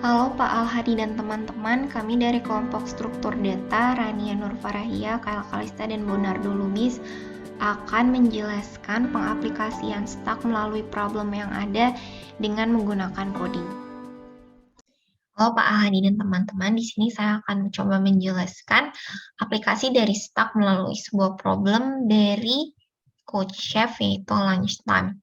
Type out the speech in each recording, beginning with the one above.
Halo Pak Alhadi dan teman-teman, kami dari kelompok struktur data Rania Nurfarahia, Kail Kalista, dan Bonardo Lubis akan menjelaskan pengaplikasian stack melalui problem yang ada dengan menggunakan coding. Halo Pak Alhadi dan teman-teman, di sini saya akan mencoba menjelaskan aplikasi dari stack melalui sebuah problem dari Coach Chef, yaitu lunchtime.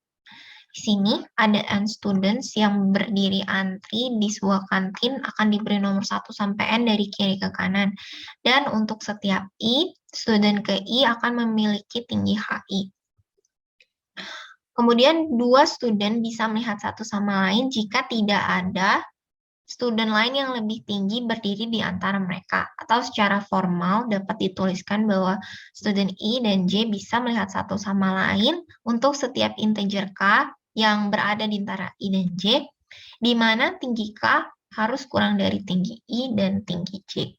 Di sini ada N students yang berdiri antri di sebuah kantin akan diberi nomor 1 sampai N dari kiri ke kanan. Dan untuk setiap I, student ke I akan memiliki tinggi HI. Kemudian dua student bisa melihat satu sama lain jika tidak ada student lain yang lebih tinggi berdiri di antara mereka. Atau secara formal dapat dituliskan bahwa student I dan J bisa melihat satu sama lain untuk setiap integer K yang berada di antara I dan J, di mana tinggi K harus kurang dari tinggi I dan tinggi J.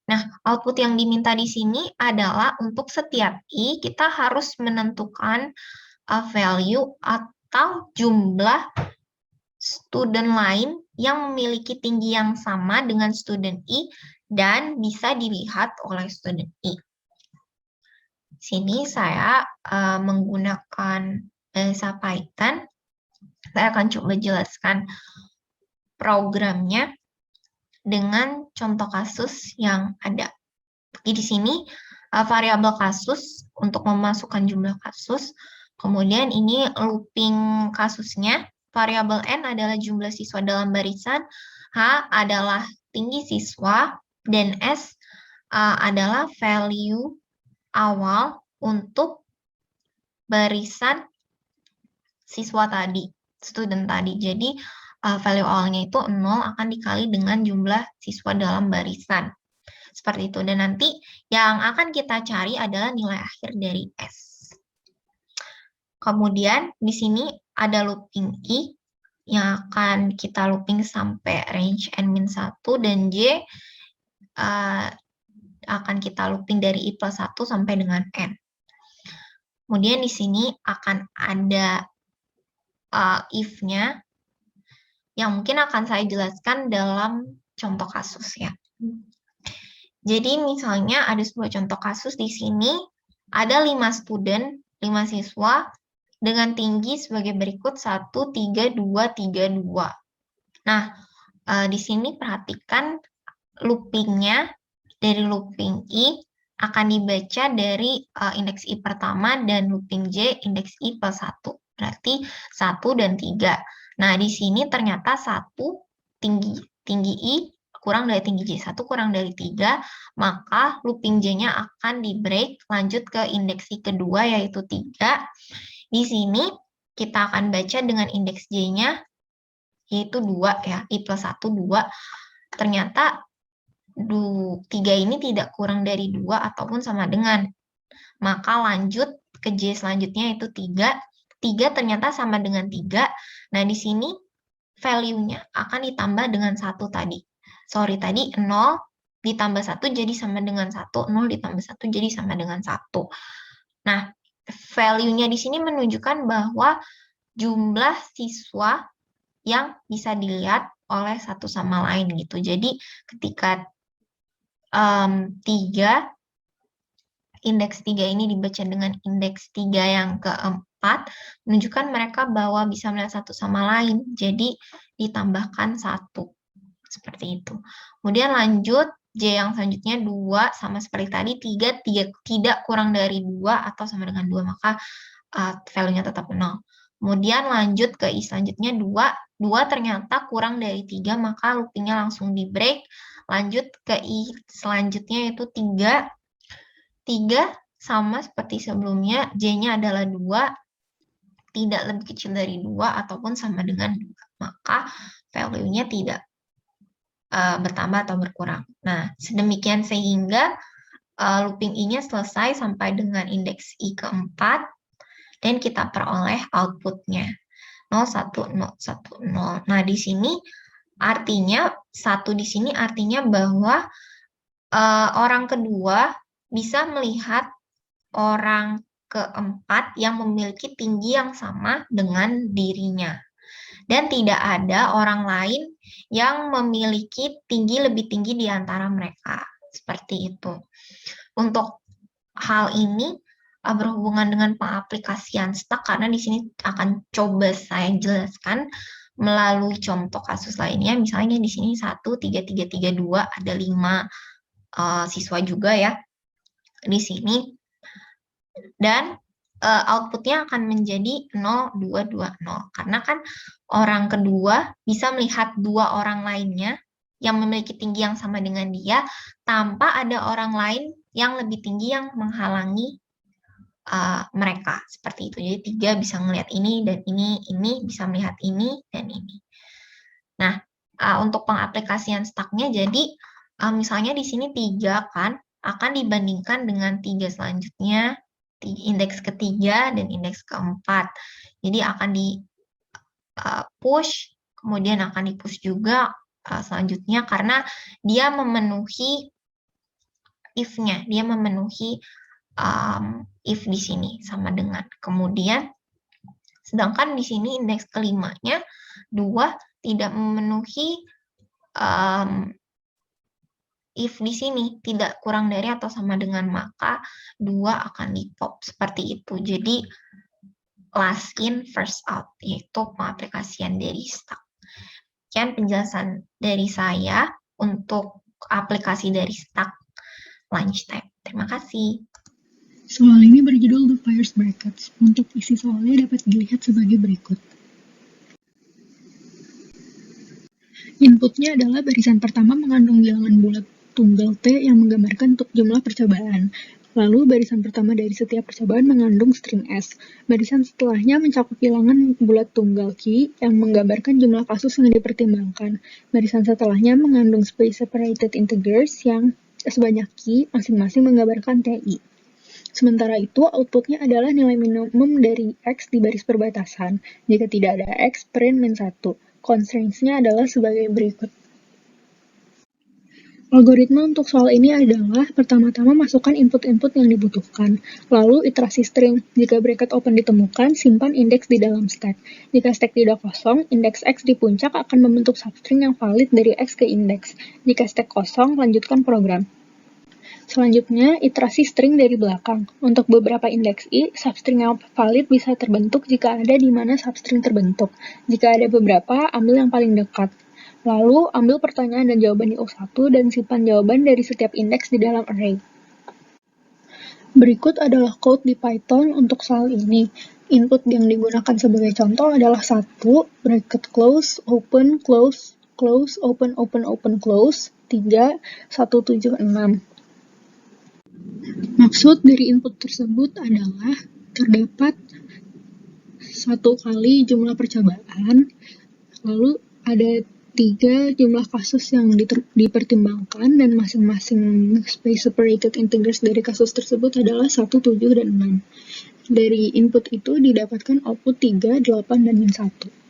Nah, output yang diminta di sini adalah untuk setiap I, kita harus menentukan value atau jumlah student lain yang memiliki tinggi yang sama dengan student I dan bisa dilihat oleh student I. Sini saya menggunakan bahasa Python. Saya akan coba jelaskan programnya dengan contoh kasus yang ada. Di sini variabel kasus untuk memasukkan jumlah kasus. Kemudian ini looping kasusnya. Variabel N adalah jumlah siswa dalam barisan, H adalah tinggi siswa, dan S adalah value awal untuk barisan siswa tadi, student tadi. Jadi value awalnya itu 0 akan dikali dengan jumlah siswa dalam barisan. Seperti itu. Dan nanti yang akan kita cari adalah nilai akhir dari S. Kemudian di sini ada looping I yang akan kita looping sampai range N-1 dan J akan kita looping dari I plus 1 sampai dengan N. Kemudian di sini akan ada if-nya yang mungkin akan saya jelaskan dalam contoh kasus ya. Jadi misalnya ada sebuah contoh kasus di sini, ada 5 student, 5 siswa, dengan tinggi sebagai berikut 1, 3, 2, 3, 2. Nah, di sini perhatikan loopingnya dari looping I akan dibaca dari indeks I pertama dan looping J indeks I plus 1. Berarti 1 dan 3. Nah, di sini ternyata 1 tinggi I kurang dari tinggi J, 1 kurang dari 3, maka looping J-nya akan di-break, lanjut ke indeks I kedua, yaitu 3. Di sini kita akan baca dengan indeks J-nya, yaitu 2 ya, I plus 1, 2. Ternyata 3 ini tidak kurang dari 2 ataupun sama dengan. Maka lanjut ke J selanjutnya, yaitu 3. 3 ternyata sama dengan 3. Nah, di sini value-nya akan ditambah dengan 1 tadi. Sorry, tadi 0 ditambah 1 jadi sama dengan 1. 0 ditambah 1 jadi sama dengan 1. Nah, value-nya di sini menunjukkan bahwa jumlah siswa yang bisa dilihat oleh satu sama lain gitu. Jadi ketika 3, indeks 3 ini dibaca dengan indeks 3 yang keempat, menunjukkan mereka bahwa bisa melihat satu sama lain. Jadi ditambahkan 1. Seperti itu. Kemudian lanjut, J yang selanjutnya 2, sama seperti tadi, 3 tidak kurang dari 2 atau sama dengan 2, maka value-nya tetap 0. Kemudian lanjut ke I selanjutnya 2, 2 ternyata kurang dari 3, maka looping-nya langsung di-break. Lanjut ke I selanjutnya yaitu 3, 3 sama seperti sebelumnya, J-nya adalah 2, tidak lebih kecil dari 2 ataupun sama dengan 2, maka value-nya tidak bertambah atau berkurang. Nah, sedemikian sehingga looping I-nya selesai sampai dengan indeks I keempat, dan kita peroleh output-nya 0, 1, 0, 1, 0. Nah, di sini artinya, 1 di sini artinya bahwa orang kedua bisa melihat orang keempat yang memiliki tinggi yang sama dengan dirinya. Dan tidak ada orang lain yang memiliki lebih tinggi di antara mereka. Seperti itu. Untuk hal ini berhubungan dengan pengaplikasian stuck, karena di sini akan coba saya jelaskan melalui contoh kasus lainnya. Misalnya di sini 1, 3, 3, 3, 2, ada 5 siswa juga ya di sini. Dan outputnya akan menjadi 0, 2, 2, 0. Karena kan orang kedua bisa melihat 2 orang lainnya yang memiliki tinggi yang sama dengan dia, tanpa ada orang lain yang lebih tinggi yang menghalangi mereka. Seperti itu. Jadi 3 bisa melihat ini dan ini bisa melihat ini dan ini. Nah, untuk pengaplikasian stuck-nya, jadi misalnya di sini 3 kan akan dibandingkan dengan 3 selanjutnya, indeks ketiga dan indeks keempat. Jadi akan di push, kemudian akan di push juga selanjutnya, karena dia memenuhi if-nya, dia memenuhi if di sini sama dengan. Kemudian sedangkan di sini indeks kelimanya 2 tidak memenuhi if di sini tidak kurang dari atau sama dengan, maka 2 akan di pop seperti itu. Jadi last in first out, yaitu pengaplikasian dari stuck. Sekian penjelasan dari saya untuk aplikasi dari stuck lunchtime. Terima kasih. Soal ini berjudul The Fires Brackets. Untuk isi soalnya dapat dilihat sebagai berikut. Inputnya adalah barisan pertama mengandung bilangan bulat tunggal T yang menggambarkan untuk jumlah percobaan. Lalu barisan pertama dari setiap percobaan mengandung string S. Barisan setelahnya mencakup bilangan bulat tunggal Q yang menggambarkan jumlah kasus yang dipertimbangkan. Barisan setelahnya mengandung space separated integers yang sebanyak Q, masing-masing menggambarkan TI. Sementara itu, outputnya adalah nilai minimum dari X di baris perbatasan. Jika tidak ada X, print -1. Constraints-nya adalah sebagai berikut. Algoritma untuk soal ini adalah, pertama-tama masukkan input-input yang dibutuhkan, lalu iterasi string. Jika bracket open ditemukan, simpan indeks di dalam stack. Jika stack tidak kosong, indeks X di puncak akan membentuk substring yang valid dari X ke indeks. Jika stack kosong, lanjutkan program. Selanjutnya, iterasi string dari belakang. Untuk beberapa indeks I, substring yang valid bisa terbentuk jika ada di mana substring terbentuk. Jika ada beberapa, ambil yang paling dekat. Lalu, ambil pertanyaan dan jawaban di O1 dan simpan jawaban dari setiap indeks di dalam array. Berikut adalah code di Python untuk soal ini. Input yang digunakan sebagai contoh adalah 1, bracket close, open, close, close, open, open, open, close, 3, 176. Maksud dari input tersebut adalah terdapat 1 kali jumlah percobaan, lalu ada 3 jumlah kasus yang dipertimbangkan, dan masing-masing space separated integers dari kasus tersebut adalah 1, 7, dan 6. Dari input itu didapatkan output 3, 8, dan 1.